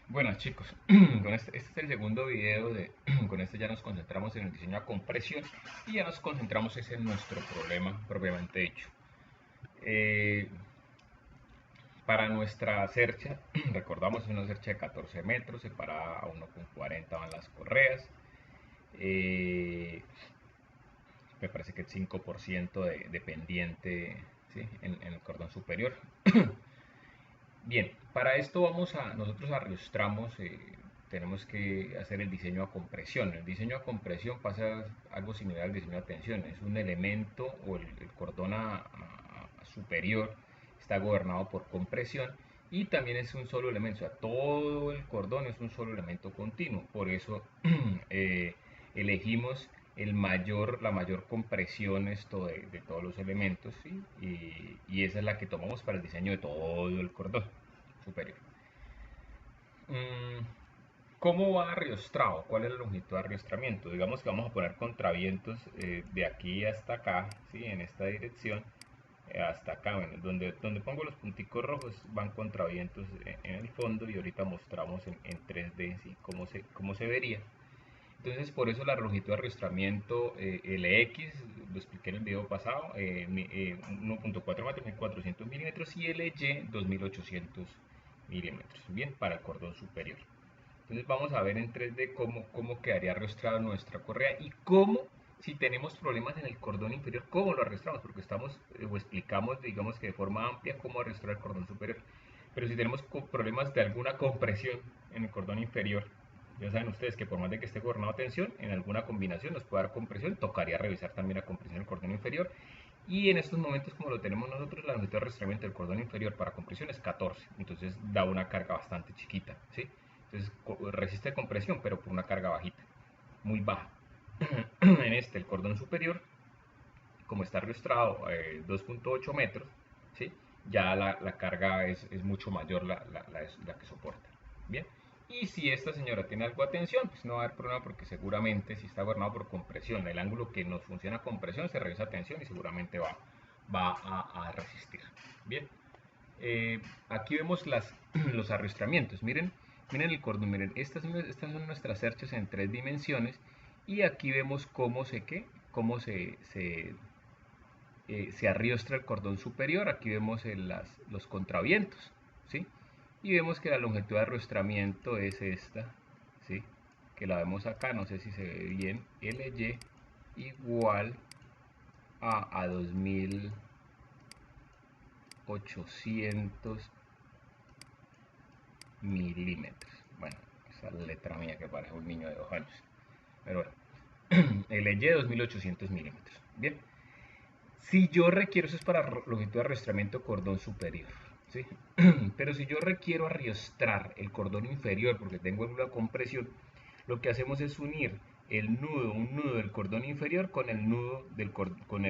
Bueno chicos, este es el segundo video con este ya nos concentramos en el diseño a compresión y ya nos concentramos en nuestro problema propiamente dicho. Eh, para nuestra cercha, recordamos es una cercha de 14 metros, separada a 1,40 van las correas. Eh, Me parece que el 5% de pendiente, ¿sí? En el cordón superior. Bien, para esto nosotros arrastramos, tenemos que hacer el diseño a compresión. El diseño a compresión pasa algo similar al diseño a tensión. Es un elemento o el cordón superior está gobernado por compresión y también es un solo elemento. O sea, todo el cordón es un solo elemento continuo. Por eso elegimos la mayor compresión de todos los elementos, ¿sí? Y esa es la que tomamos para el diseño de todo el cordón superior. ¿Cómo va arriostrado? ¿Cuál es la longitud de arriostramiento? Digamos que vamos a poner contravientos de aquí hasta acá, ¿sí? En esta dirección, hasta acá. Bueno, donde pongo los punticos rojos van contravientos en el fondo y ahorita mostramos en 3D, ¿sí? Cómo se vería. Entonces, por eso la longitud de arrastramiento LX, lo expliqué en el video pasado, 1,4 metros, 1400 milímetros y LY 2800 milímetros, bien, para el cordón superior. Entonces vamos a ver en 3D cómo quedaría arrastrada nuestra correa y si tenemos problemas en el cordón inferior, cómo lo arrastramos, porque o explicamos, digamos que de forma amplia, cómo arrastrar el cordón superior. Pero si tenemos problemas de alguna compresión en el cordón inferior, ya saben ustedes que por más de que esté gobernado a tensión, en alguna combinación nos puede dar compresión, tocaría revisar también la compresión del cordón inferior. Y en estos momentos, como lo tenemos nosotros, la longitud de arrastramiento del cordón inferior para compresión es 14, entonces da una carga bastante chiquita, ¿sí? Entonces resiste compresión, pero por una carga bajita, muy baja. En el cordón superior, como está arrastrado 2,8 metros, ¿sí? Ya la carga es mucho mayor la que soporta. Bien. Y si esta señora tiene algo de tensión, pues no va a haber problema porque seguramente si está gobernado por compresión, el ángulo que nos funciona con presión se revisa a tensión y seguramente va a resistir. Bien. Aquí vemos los arrastramientos. Miren el cordón, miren, estas son nuestras cerchas en 3 dimensiones y aquí vemos cómo se arriostra el cordón superior. Aquí vemos los contravientos, ¿sí? Y vemos que la longitud de arrastramiento es esta, ¿sí? Que la vemos acá, no sé si se ve bien, LY igual a 2800 milímetros. Bueno, esa letra mía que parece un niño de 2 años. Pero bueno, LY 2800 milímetros. Bien, si yo requiero, eso es para longitud de arrastramiento cordón superior, ¿sí? Pero si yo requiero arrastrar el cordón inferior porque tengo una compresión, lo que hacemos es unir un nudo del cordón inferior con el nudo con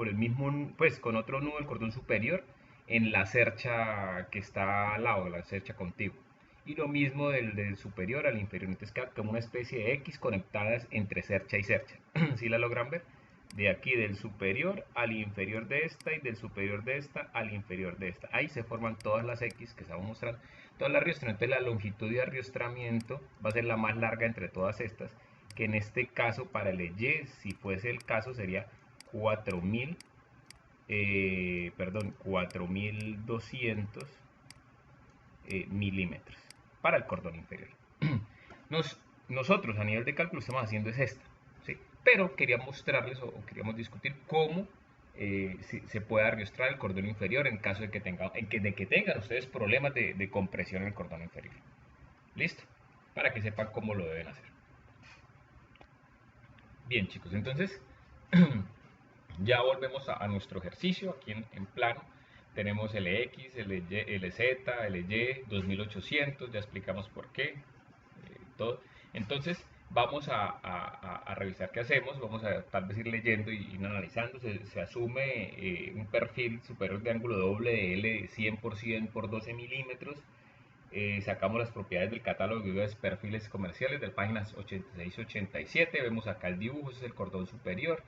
el mismo, pues con otro nudo del cordón superior en la cercha que está al lado, la cercha contigua. Y lo mismo del superior al inferior, entonces queda como una especie de X conectadas entre cercha y cercha. ¿Sí la logran ver? De aquí del superior al inferior de esta y del superior de esta al inferior de esta. Ahí se forman todas las X que estamos mostrando. Toda la arrastramiento, la longitud de arrastramiento va a ser la más larga entre todas estas, que en este caso para el Y, si fuese el caso, sería 4000, 4200 milímetros para el cordón inferior. Nosotros a nivel de cálculo estamos haciendo es esta, ¿sí? Pero quería mostrarles o queríamos discutir cómo se puede arrastrar el cordón inferior en caso de que tengan ustedes problemas de compresión en el cordón inferior. ¿Listo? Para que sepan cómo lo deben hacer. Bien chicos, entonces ya volvemos a nuestro ejercicio aquí en plano. Tenemos LX, LY, LZ, LY, 2800, ya explicamos por qué, todo. Entonces vamos a revisar qué hacemos, vamos a tal vez ir leyendo y analizando. Se asume un perfil superior de ángulo doble de L 100 por 100 por 12 milímetros. Sacamos las propiedades del catálogo de perfiles comerciales de páginas 86 y 87. Vemos acá el dibujo, ese es el cordón superior.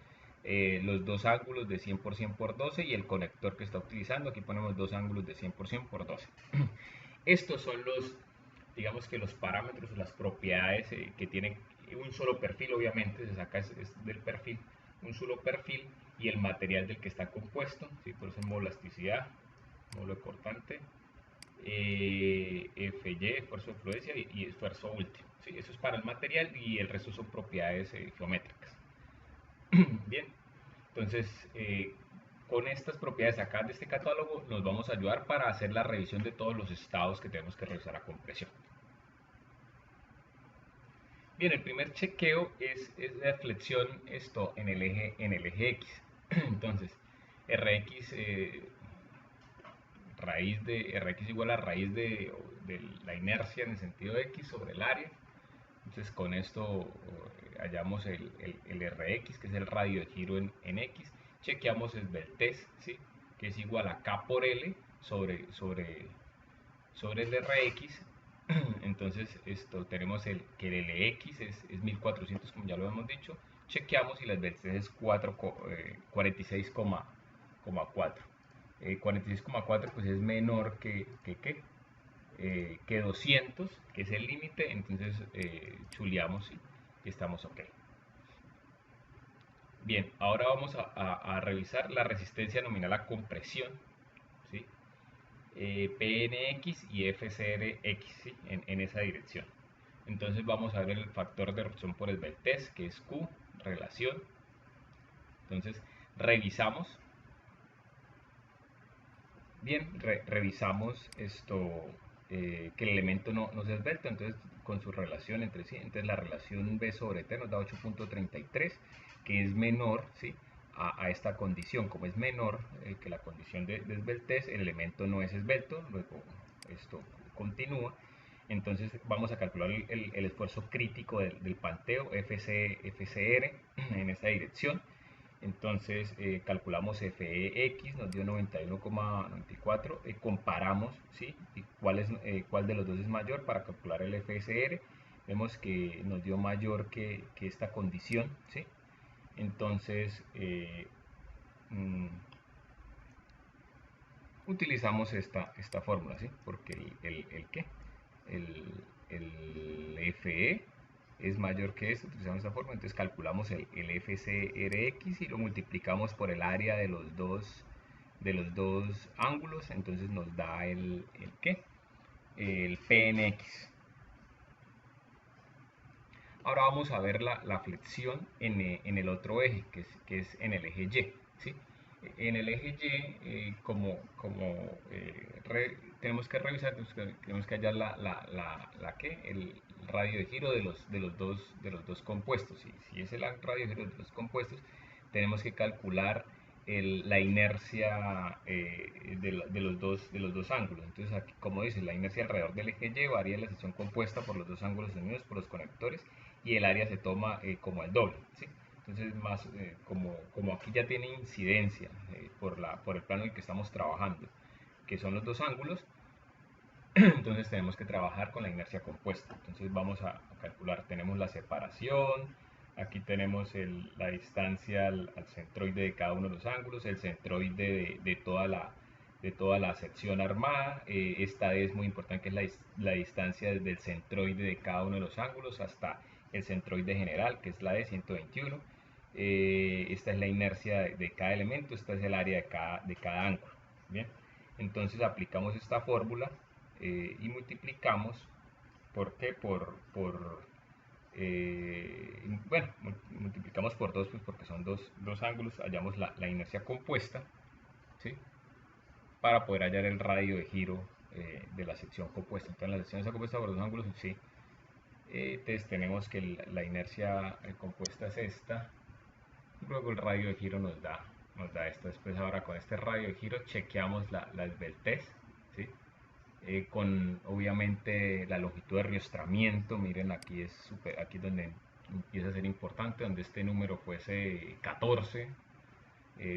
Los dos ángulos de 100 por 100 por 12 y el conector que está utilizando. Aquí ponemos dos ángulos de 100 por 100 por 12. Estos son digamos que los parámetros o las propiedades que tienen un solo perfil, obviamente, se saca es del perfil, un solo perfil y el material del que está compuesto, ¿sí? Por eso módulo elasticidad, módulo cortante, Fy, esfuerzo de fluencia y esfuerzo último. ¿Sí? Eso es para el material y el resto son propiedades geométricas. Bien, entonces con estas propiedades acá de este catálogo nos vamos a ayudar para hacer la revisión de todos los estados que tenemos que revisar a compresión. Bien, el primer chequeo es la flexión en el eje X. Entonces, Rx, Rx igual a raíz de la inercia en el sentido X sobre el área. Entonces con esto hallamos el Rx, que es el radio de giro en X. Chequeamos esbeltez, ¿sí? Que es igual a K por L sobre el Rx. Entonces tenemos que el Lx es 1400, como ya lo hemos dicho. Chequeamos y la esbeltez es 46,4. 46,4 pues es menor que 200, que es el límite. Entonces chuleamos y estamos ok. Bien, ahora vamos a revisar la resistencia nominal a compresión, ¿sí? PNX y FCRX, ¿sí? En esa dirección. Entonces vamos a ver el factor de erupción por esbeltez, que es Q, relación. Entonces revisamos. Bien, revisamos que el elemento no se esbelta, entonces con su relación entre sí. Entonces la relación B sobre T nos da 8.33, que es menor, ¿sí? A esta condición. Como es menor que la condición de esbeltez, el elemento no es esbelto, luego esto continúa. Entonces vamos a calcular el esfuerzo crítico del panteo FCR en esta dirección. Entonces calculamos FEX, nos dio 91,94, comparamos, ¿sí? Y cuál de los dos es mayor para calcular el FSR. Vemos que nos dio mayor que esta condición, ¿sí? Entonces utilizamos esta fórmula, ¿sí? Porque el FE es mayor que esto, utilizamos esta fórmula, entonces calculamos el FCRX y lo multiplicamos por el área de los dos ángulos, entonces nos da el PNX. Ahora vamos a ver la flexión en el otro eje, que es en el eje Y, ¿sí? En el eje Y, tenemos que revisar, tenemos que hallar el radio de giro de los dos compuestos. Si es el radio de giro de los compuestos, tenemos que calcular la inercia de los dos ángulos. Entonces, aquí, como dice, la inercia alrededor del eje Y varía la sección compuesta por los dos ángulos unidos por los conectores y el área se toma como el doble, ¿sí? Entonces, como aquí ya tiene incidencia por el plano en el que estamos trabajando, que son los dos ángulos, entonces tenemos que trabajar con la inercia compuesta. Entonces vamos a calcular, tenemos la separación, aquí tenemos la distancia al centroide de cada uno de los ángulos, el centroide de toda la sección armada. Esta es muy importante, que es la distancia desde el centroide de cada uno de los ángulos hasta el centroide general, que es la de 121. Esta es la inercia de cada elemento, esta es el área de cada ángulo. Bien, entonces aplicamos esta fórmula y multiplicamos. ¿Por qué? Bueno, multiplicamos por 2, pues porque son dos ángulos, hallamos la inercia compuesta, ¿sí? Para poder hallar el radio de giro de la sección compuesta. Entonces la sección está compuesta por dos ángulos, ¿sí? Entonces tenemos que la inercia compuesta es esta, luego el radio de giro nos da esto. Después ahora con este radio de giro chequeamos la esbeltez, ¿sí? Con obviamente la longitud de riostramiento. Miren, aquí aquí es donde empieza a ser importante, donde este número fuese 14,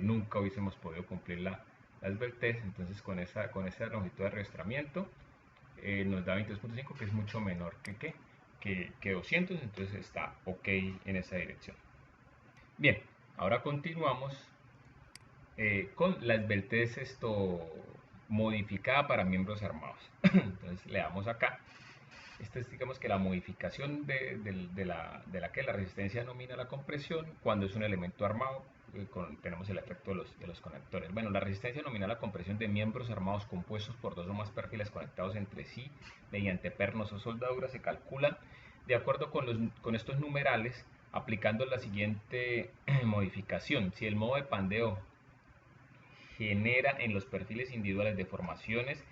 nunca hubiésemos podido cumplir la esbeltez. Entonces con esa longitud de riostramiento nos da 22.5, que es mucho menor que 200, entonces está ok en esa dirección. Bien, ahora continuamos con la esbeltez modificada para miembros armados. Entonces le damos acá Esta es, digamos, que la modificación que la resistencia nominal a la compresión cuando es un elemento armado. Tenemos el efecto de los conectores. Bueno, la resistencia nominal a compresión de miembros armados compuestos por dos o más perfiles conectados entre sí mediante pernos o soldaduras se calcula de acuerdo con estos numerales, aplicando la siguiente modificación. Si el modo de pandeo genera en los perfiles individuales deformaciones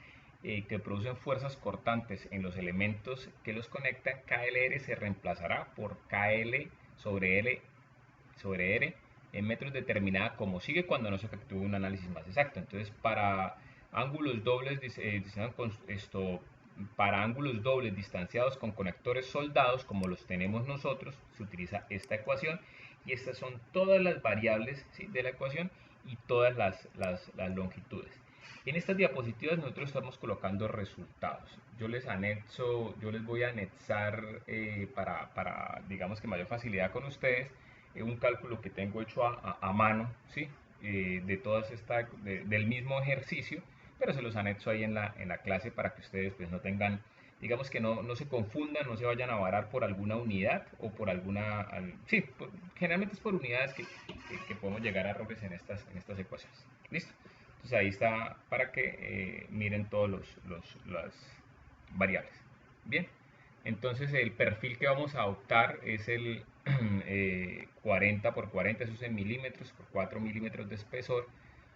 que producen fuerzas cortantes en los elementos que los conectan, KLR se reemplazará por KL sobre R en metros determinada como sigue cuando no se efectúe un análisis más exacto. Entonces, ángulos dobles para ángulos dobles distanciados con conectores soldados como los tenemos nosotros, se utiliza esta ecuación, y estas son todas las variables, ¿sí?, de la ecuación y todas las longitudes. En estas diapositivas nosotros estamos colocando resultados. Yo les voy a anexar digamos que mayor facilidad con ustedes, un cálculo que tengo hecho a mano, ¿sí? Del mismo ejercicio, pero se los anexo ahí en la clase para que ustedes pues no tengan, digamos que no se confundan, no se vayan a varar por alguna unidad o por sí, generalmente es por unidades que podemos llegar a errores en estas ecuaciones. ¿Listo? Entonces ahí está para que miren todos las variables. Bien, entonces el perfil que vamos a optar es el 40 por 40, eso es en milímetros por 4 milímetros de espesor.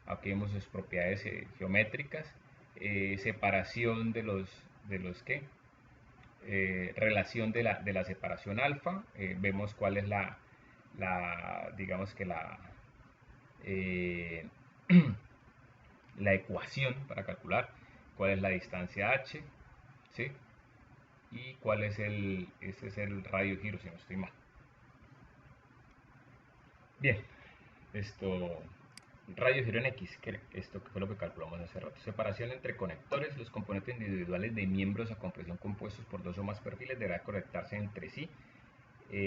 Aquí vemos sus propiedades geométricas, separación relación de la separación alfa. Vemos cuál es digamos que eh, la ecuación para calcular cuál es la distancia h, ¿sí?, y cuál es ese es el radio giro, si no estoy mal. Bien, radio giro en X, esto que fue lo que calculamos hace rato. Separación entre conectores. Los componentes individuales de miembros a compresión compuestos por dos o más perfiles deberán conectarse entre sí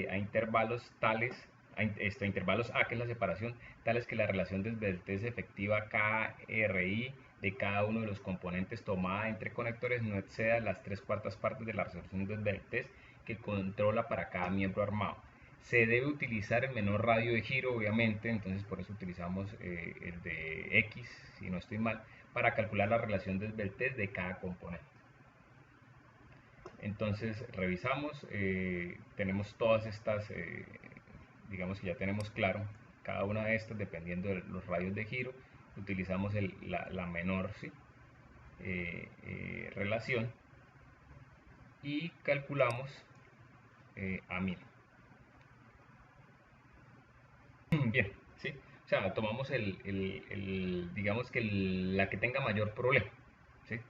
a intervalos intervalos A, que es la separación, tales que la relación de esbeltez efectiva KRI de cada uno de los componentes tomada entre conectores no exceda las 3/4 partes de la resolución de esbeltez que controla para cada miembro armado. Se debe utilizar el menor radio de giro, obviamente, entonces por eso utilizamos el de X, si no estoy mal, para calcular la relación de esbeltez de cada componente. Entonces revisamos, tenemos todas estas, digamos que ya tenemos claro cada una de estas dependiendo de los radios de giro. Utilizamos la menor, ¿sí?, relación y calculamos a 1000. Bien, ¿sí? O sea, tomamos digamos que la que tenga mayor problema, ¿sí?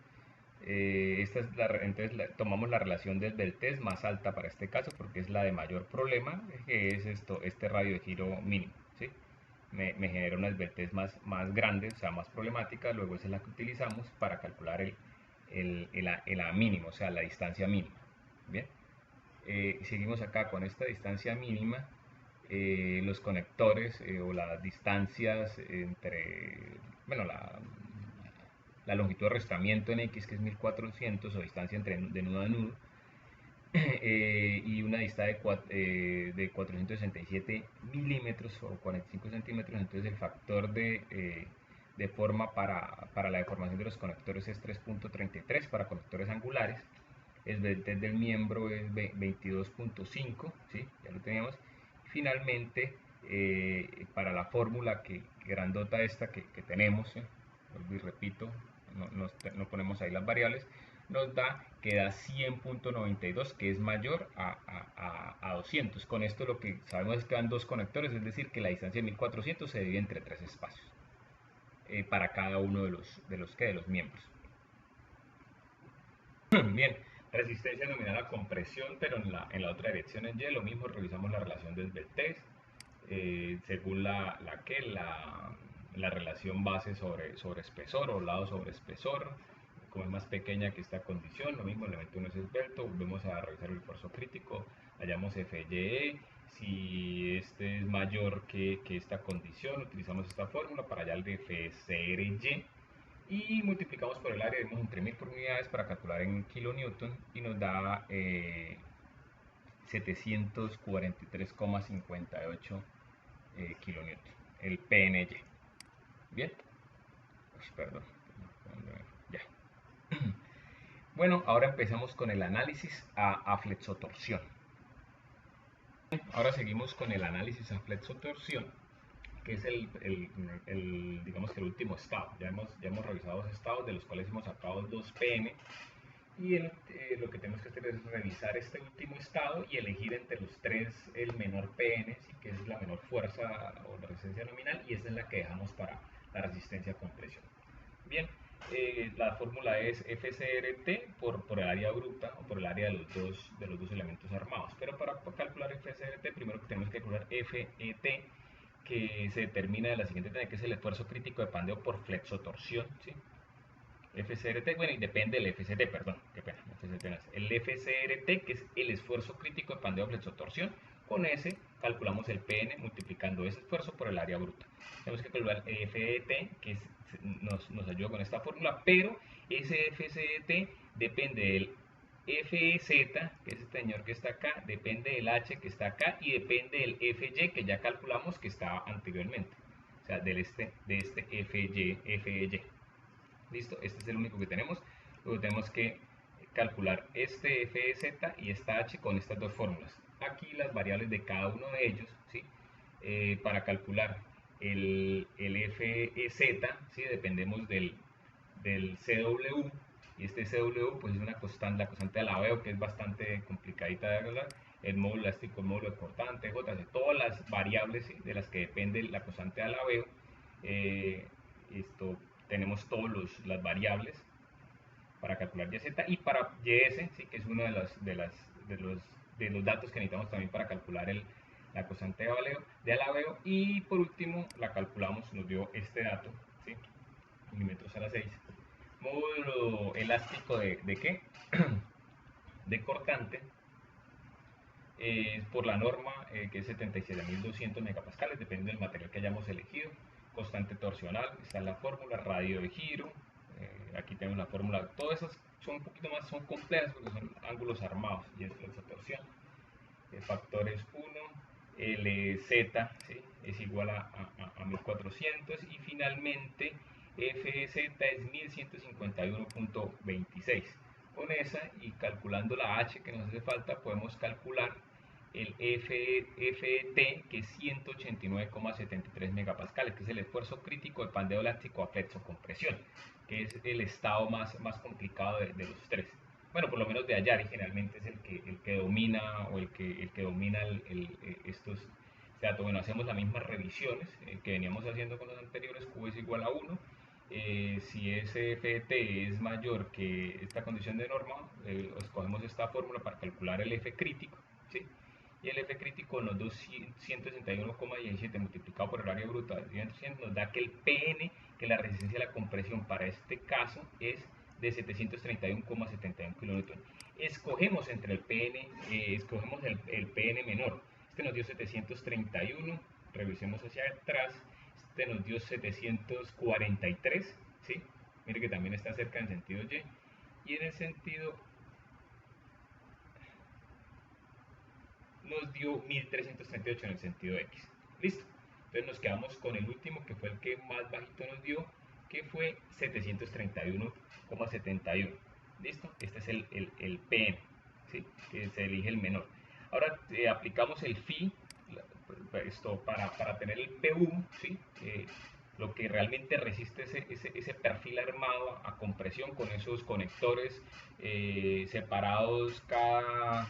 Entonces tomamos la relación de esbeltez más alta para este caso porque es la de mayor problema, que es este radio de giro mínimo, ¿sí? Me genera una esbeltez más grande, o sea, más problemática. Luego esa es la que utilizamos para calcular el A mínimo, o sea, la distancia mínima. Bien, seguimos acá con esta distancia mínima. Los conectores o las distancias entre, bueno, la longitud de arrastramiento en X, que es 1400, o distancia de nudo a nudo, y una distancia de 467 milímetros o 45 centímetros. Entonces el factor de forma para la deformación de los conectores es 3.33 para conectores angulares. El del miembro es 22.5, ¿sí? Ya lo teníamos. Finalmente, para la fórmula grandota esta que tenemos, vuelvo y repito, no ponemos ahí las variables, nos que da 100.92, que es mayor a 200. Con esto lo que sabemos es que dan dos conectores, es decir, que la distancia de 1400 se divide entre tres espacios para cada uno de los miembros. Bien, resistencia nominal a compresión, pero en la otra dirección en Y, lo mismo, revisamos la relación de esbeltez, según la relación base sobre espesor o lado sobre espesor. Como es más pequeña que esta condición, lo mismo, el elemento no es esbelto, volvemos a revisar el esfuerzo crítico, hallamos FYE. Si este es mayor que esta condición, utilizamos esta fórmula para hallar el de FCRY. y multiplicamos por el área, dimos entre 1000 por unidades para calcular en kilonewton y nos da 743,58 kilonewton, el PNY. Bien, pues, perdón, ya. Bueno, ahora empezamos con el análisis a flexotorsión. Ahora seguimos con el análisis a flexotorsión, que es digamos que el último estado. Ya hemos revisado dos estados, de los cuales hemos sacado 2 PM, y lo que tenemos que hacer es revisar este último estado y elegir entre los tres el menor PN, ¿sí? Que es la menor fuerza o la resistencia nominal, y esa es la que dejamos para la resistencia a compresión. Bien, la fórmula es FCRT por el área bruta o por el área de los dos elementos armados. Pero para calcular FCRT, primero que tenemos que calcular FET, que se determina de la siguiente manera, que es el esfuerzo crítico de pandeo por flexotorsión, ¿sí? FCRT, bueno, y depende del FCT, perdón, qué pena, el FCRT, que es el esfuerzo crítico de pandeo flexotorsión, con ese calculamos el PN multiplicando ese esfuerzo por el área bruta. Tenemos que calcular el FET, que nos ayuda con esta fórmula, pero ese FCT depende del FZ, que es este señor que está acá, depende del H que está acá y depende del FY que ya calculamos que estaba anteriormente, o sea, de este FY. Listo, este es el único que tenemos. Luego tenemos que calcular este FZ y esta H con estas dos fórmulas. Aquí las variables de cada uno de ellos, ¿sí? Para calcular el FZ, ¿sí? Dependemos del CW, y este CW pues es una constante, la constante de alabeo, que es bastante complicadita de hablar, el módulo elástico, el módulo cortante, de todas las variables, ¿sí? De las que depende la constante de alabeo. Esto tenemos todas las variables para calcular YZ, y para YS, ¿sí? Que es uno de los datos que necesitamos también para calcular la constante de alabeo, y por último la calculamos, nos dio este dato, ¿sí? Milímetros a la 6. Módulo elástico de ¿qué? De cortante, por la norma, que es 77.200 megapascales, dependiendo del material que hayamos elegido. Constante torsional, está en la fórmula, radio de giro, aquí tenemos la fórmula. Todas esas son un poquito más, son complejas porque son ángulos armados y es flexotorsión. Factores 1, LZ, ¿sí? Es igual a 1400, y finalmente FZ es 1151.26. Con esa y calculando la H que nos hace falta, podemos calcular el FET, que es 189,73 megapascales, que es el esfuerzo crítico de pandeo elástico a flexocompresión, que es el estado más complicado de los tres. Bueno, por lo menos de hallar, y generalmente es el que domina, o el que domina estos datos. Bueno, hacemos las mismas revisiones que veníamos haciendo con los anteriores. Q es igual a 1. Si ese FT es mayor que esta condición de norma, escogemos esta fórmula para calcular el F crítico, ¿sí? Y el F crítico nos da 161,17 multiplicado por el área bruta de 100, nos da que el PN, que la resistencia a la compresión para este caso es de 731,71 kN. Escogemos entre el PN, escogemos el PN menor. Este nos dio 731, revisemos hacia atrás, este nos dio 743, ¿sí? Mire que también está cerca en sentido Y, y en el sentido nos dio 1338 en el sentido X. Listo. Entonces nos quedamos con el último, que fue el que más bajito nos dio, que fue 731,71. Listo. Este es el PM, ¿sí? Que se elige el menor. Ahora aplicamos el phi, esto para tener el PU, ¿sí? Lo que realmente resiste ese perfil armado a compresión, con esos conectores separados cada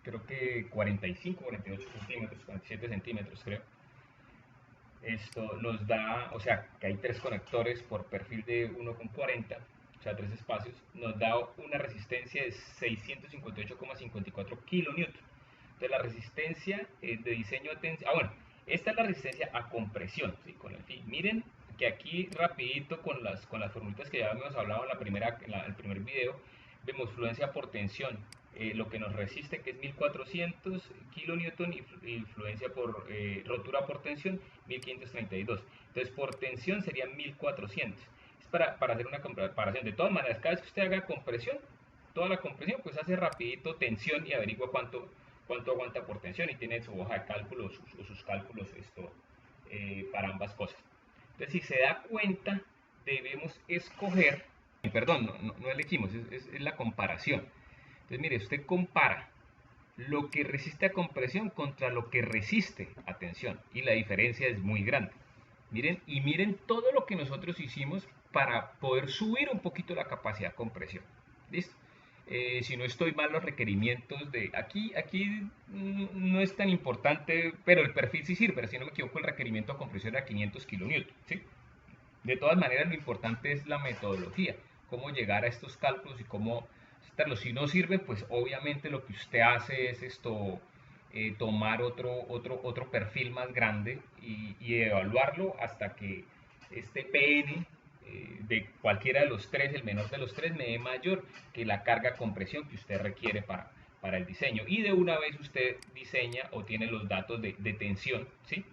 creo que 45, 48 centímetros, 47 centímetros creo. Esto nos da, o sea, que hay tres conectores por perfil de 1,40, o sea, tres espacios, nos da una resistencia de 658,54 kilonewton. Entonces la resistencia de diseño de tensión, bueno, esta es la resistencia a compresión, ¿sí? Con el fin. Miren que aquí rapidito con las formulitas que ya habíamos hablado en el primer video, vemos fluencia por tensión, lo que nos resiste, que es 1400 kilonewton, y fluencia por rotura por tensión, 1532. Entonces, por tensión serían 1400. Es para hacer una comparación. De todas maneras, cada vez que usted haga compresión, toda la compresión, pues hace rapidito tensión y averigua cuánto aguanta por tensión, y tiene su hoja de cálculo o sus cálculos para ambas cosas. Entonces, si se da cuenta, debemos escoger, perdón, no elegimos, es la comparación. Entonces, mire, usted compara lo que resiste a compresión contra lo que resiste a tensión, y la diferencia es muy grande. Miren, y miren todo lo que nosotros hicimos para poder subir un poquito la capacidad de compresión. ¿Listo? Si no estoy mal, los requerimientos de aquí no es tan importante, pero el perfil sí sirve. Si no me equivoco, el requerimiento de compresión era 500 kilonewton, ¿sí? De todas maneras, lo importante es la metodología, cómo llegar a estos cálculos y cómo estarlos. Si no sirve, pues obviamente lo que usted hace es tomar otro perfil más grande y evaluarlo hasta que este PN de cualquiera de los tres, el menor de los tres, me dé mayor que la carga compresión que usted requiere para el diseño. Y de una vez usted diseña o tiene los datos de tensión, ¿sí?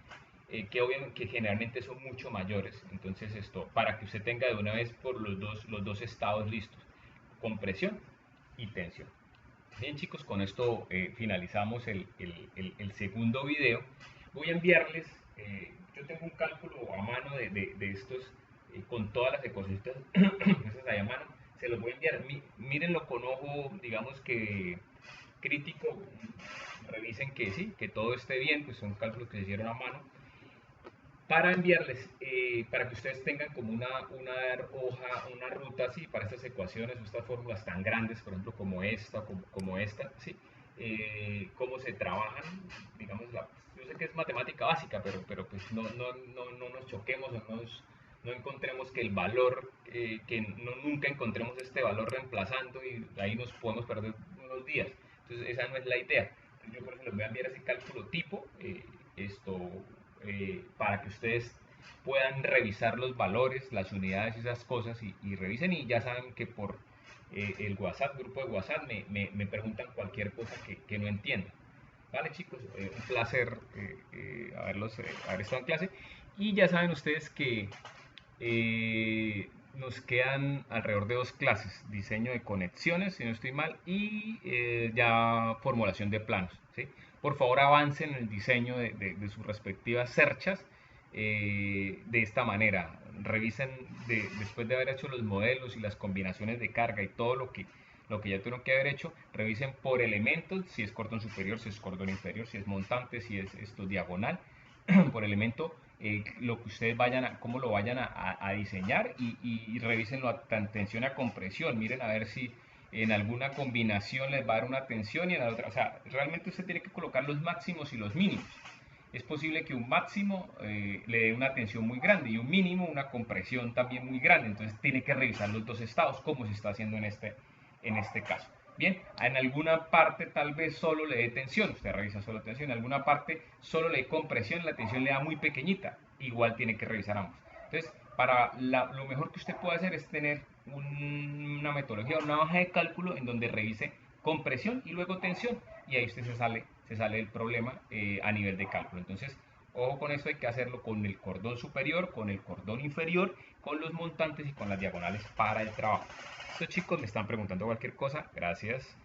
Que obviamente, que generalmente son mucho mayores. Entonces, para que usted tenga de una vez por los dos estados listos, compresión y tensión. Bien, chicos, con esto finalizamos el segundo video. Voy a enviarles, yo tengo un cálculo a mano de estos, con todas las ecuaciones esas ahí a mano. Se los voy a enviar. Mírenlo con ojo, digamos que crítico. Revisen que sí, que todo esté bien, pues son cálculos que se hicieron a mano, para enviarles, para que ustedes tengan como una hoja, una ruta así para estas ecuaciones, estas fórmulas tan grandes, por ejemplo, como esta, ¿sí? Cómo se trabajan, digamos, yo sé que es matemática básica, pero pues no nos choquemos, no encontremos que el valor, que nunca encontremos este valor reemplazando, y ahí nos podemos perder unos días. Entonces, esa no es la idea. Entonces, yo por eso les voy a enviar ese cálculo tipo, para que ustedes puedan revisar los valores, las unidades y esas cosas, y revisen, y ya saben que por el WhatsApp, grupo de WhatsApp, me preguntan cualquier cosa que no entiendan. Vale, chicos, un placer haber estado en clase, y ya saben ustedes que nos quedan alrededor de 2 clases: diseño de conexiones, si no estoy mal, y ya formulación de planos, ¿sí? Por favor, avancen en el diseño de sus respectivas cerchas de esta manera. Revisen, después de haber hecho los modelos y las combinaciones de carga y todo lo que ya tuvieron que haber hecho, revisen por elementos, si es cordón superior, si es cordón inferior, si es montante, si es esto diagonal, por elemento, lo que ustedes cómo lo vayan a diseñar, y revisen la tensión a compresión. Miren a ver si en alguna combinación les va a dar una tensión y en la otra. O sea, realmente usted tiene que colocar los máximos y los mínimos. Es posible que un máximo le dé una tensión muy grande y un mínimo una compresión también muy grande. Entonces tiene que revisar los dos estados, como se está haciendo en este caso. Bien, en alguna parte tal vez solo le dé tensión, usted revisa solo tensión, en alguna parte solo le dé compresión, la tensión le da muy pequeñita, igual tiene que revisar ambos. Entonces, lo mejor que usted puede hacer es tener una metodología, una hoja de cálculo en donde revise compresión y luego tensión, y ahí usted se sale del problema a nivel de cálculo. Entonces, ojo con esto, hay que hacerlo con el cordón superior, con el cordón inferior, con los montantes y con las diagonales para el trabajo. Estos chicos me están preguntando cualquier cosa. Gracias.